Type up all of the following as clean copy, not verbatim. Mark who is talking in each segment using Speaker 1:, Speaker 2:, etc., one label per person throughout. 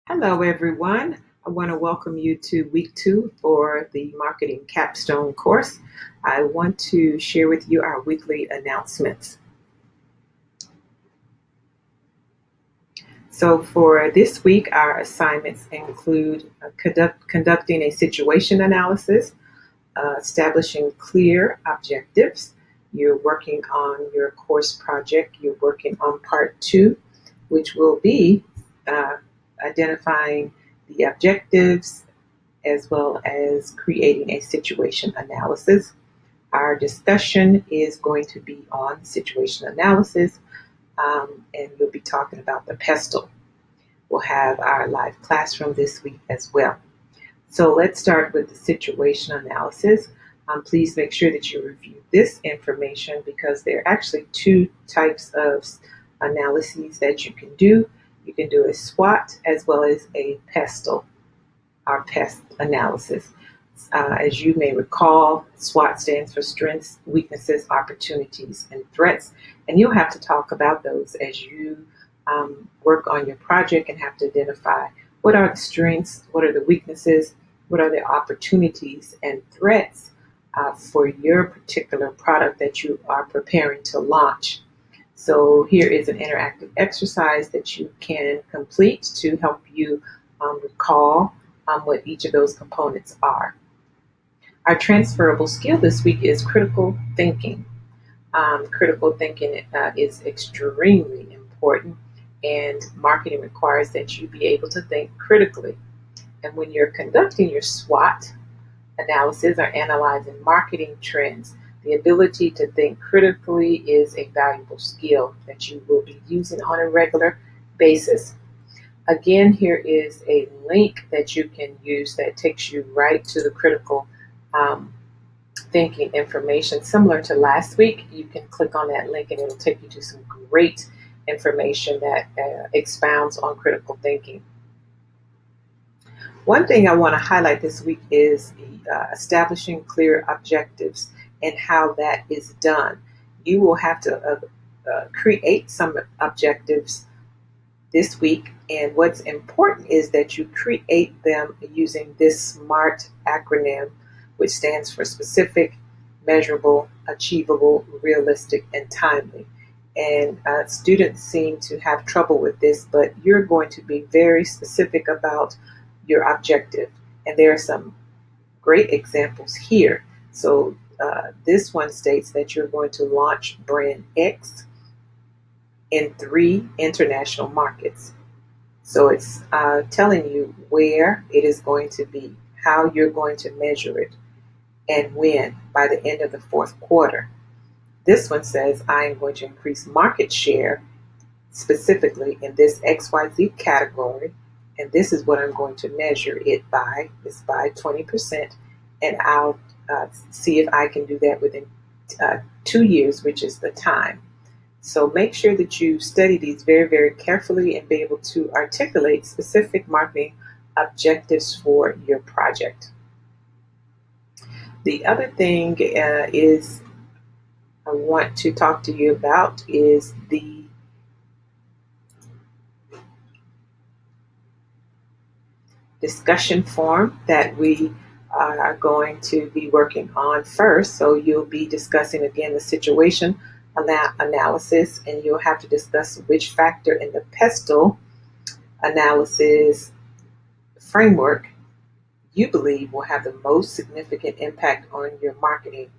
Speaker 1: Hello, everyone. I want to welcome you to week 2 for the Marketing Capstone course. I want to share with you our weekly announcements. So, for this week, our assignments include conducting a situation analysis, establishing clear objectives. You're working on your course project. You're working on part 2, which will be uh, identifying the objectives as well as creating a situation analysis. Our discussion is going to be on situation analysis, and we'll be talking about the PESTLE. We'll have our live classroom this week as well. So let's start with the situation analysis. Please make sure that you review this information because there are actually two types of analyses that you can do. You can do a SWOT as well as a PESTLE, our PEST analysis. As you may recall, SWOT stands for strengths, weaknesses, opportunities, and threats. And you'll have to talk about those as you work on your project and have to identify what are the strengths, what are the weaknesses, what are the opportunities and threats for your particular product that you are preparing to launch. So here is an interactive exercise that you can complete to help you recall what each of those components are. Our transferable skill this week is critical thinking. Critical thinking is extremely important, and marketing requires that you be able to think critically. And when you're conducting your SWOT analysis or analyzing marketing trends, the ability to think critically is a valuable skill that you will be using on a regular basis. Again, here is a link that you can use that takes you right to the critical um, thinking information. Similar to last week, you can click on that link and it'll take you to some great information that expounds on critical thinking. One thing I want to highlight this week is establishing clear objectives and how that is done. You will have to create some objectives this week, and what's important is that you create them using this SMART acronym, which stands for specific, measurable, achievable, realistic, and timely. And students seem to have trouble with this, but you're going to be very specific about your objective. And there are some great examples here. So this one states that you're going to launch brand X in 3 international markets. So it's telling you where it is going to be, how you're going to measure it, and when by the end of the fourth quarter. This one says, I am going to increase market share specifically in this XYZ category, and this is what I'm going to measure it by. It's by 20%, and I'll see if I can do that within 2 years, which is the time. So make sure that you study these very, very carefully and be able to articulate specific marketing objectives for your project. The other thing is I want to talk to you about is the discussion form that we are going to be working on first. So you'll be discussing again the situation analysis, and you'll have to discuss which factor in the PESTLE analysis framework you believe will have the most significant impact on your marketing.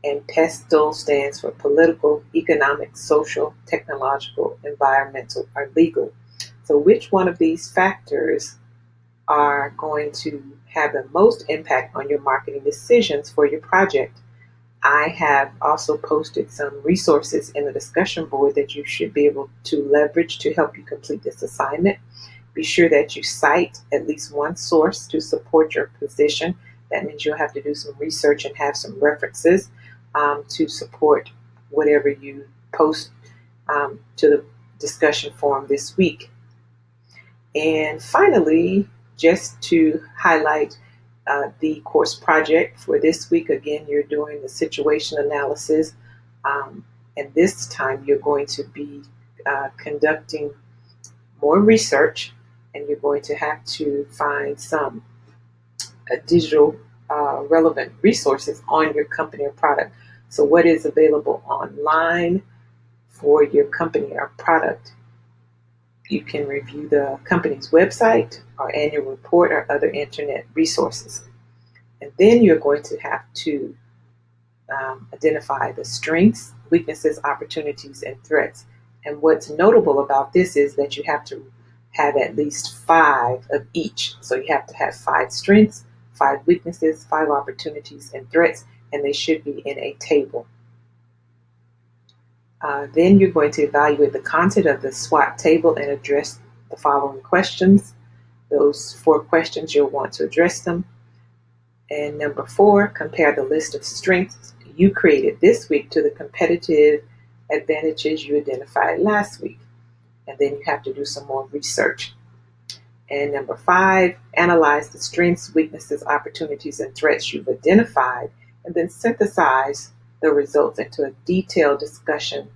Speaker 1: And PESTLE stands for political, economic, social, technological, environmental, or legal. So which one of these factors are going to have the most impact on your marketing decisions for your project? I have also posted some resources in the discussion board that you should be able to leverage to help you complete this assignment. Be sure that you cite at least one source to support your position. That means you'll have to do some research and have some references to support whatever you post to the discussion forum this week. And finally, just to highlight the course project for this week, again, you're doing the situation analysis. And this time you're going to be conducting more research and you're going to have to find some digital relevant resources on your company or product. So, what is available online for your company or product? You can review the company's website or annual report or other internet resources. And then you're going to have to identify the strengths, weaknesses, opportunities, and threats. And what's notable about this is that you have to have at least 5 of each. So you have to have 5 strengths, 5 weaknesses, 5 opportunities, and threats, and they should be in a table. Then you're going to evaluate the content of the SWOT table and address the following questions. Those 4 questions, you'll want to address them. And number 4, compare the list of strengths you created this week to the competitive advantages you identified last week. And then you have to do some more research. And number 5, analyze the strengths, weaknesses, opportunities, and threats you've identified, and then synthesize the results into a detailed discussion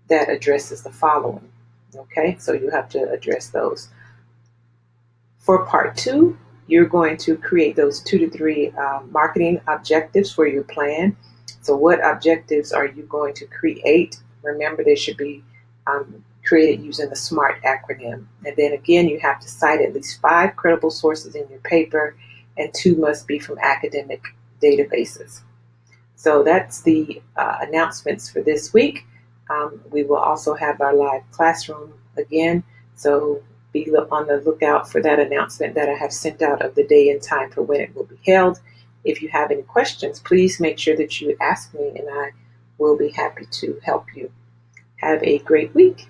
Speaker 1: that addresses the following. Okay, so you have to address those. For part 2, you're going to create those 2 to 3 marketing objectives for your plan. So what objectives are you going to create? Remember, they should be created using the SMART acronym. And then again, you have to cite at least 5 credible sources in your paper, and 2 must be from academic databases. So that's the announcements for this week. We will also have our live classroom again. So be on the lookout for that announcement that I have sent out of the day and time for when it will be held. If you have any questions, please make sure that you ask me, and I will be happy to help you. Have a great week.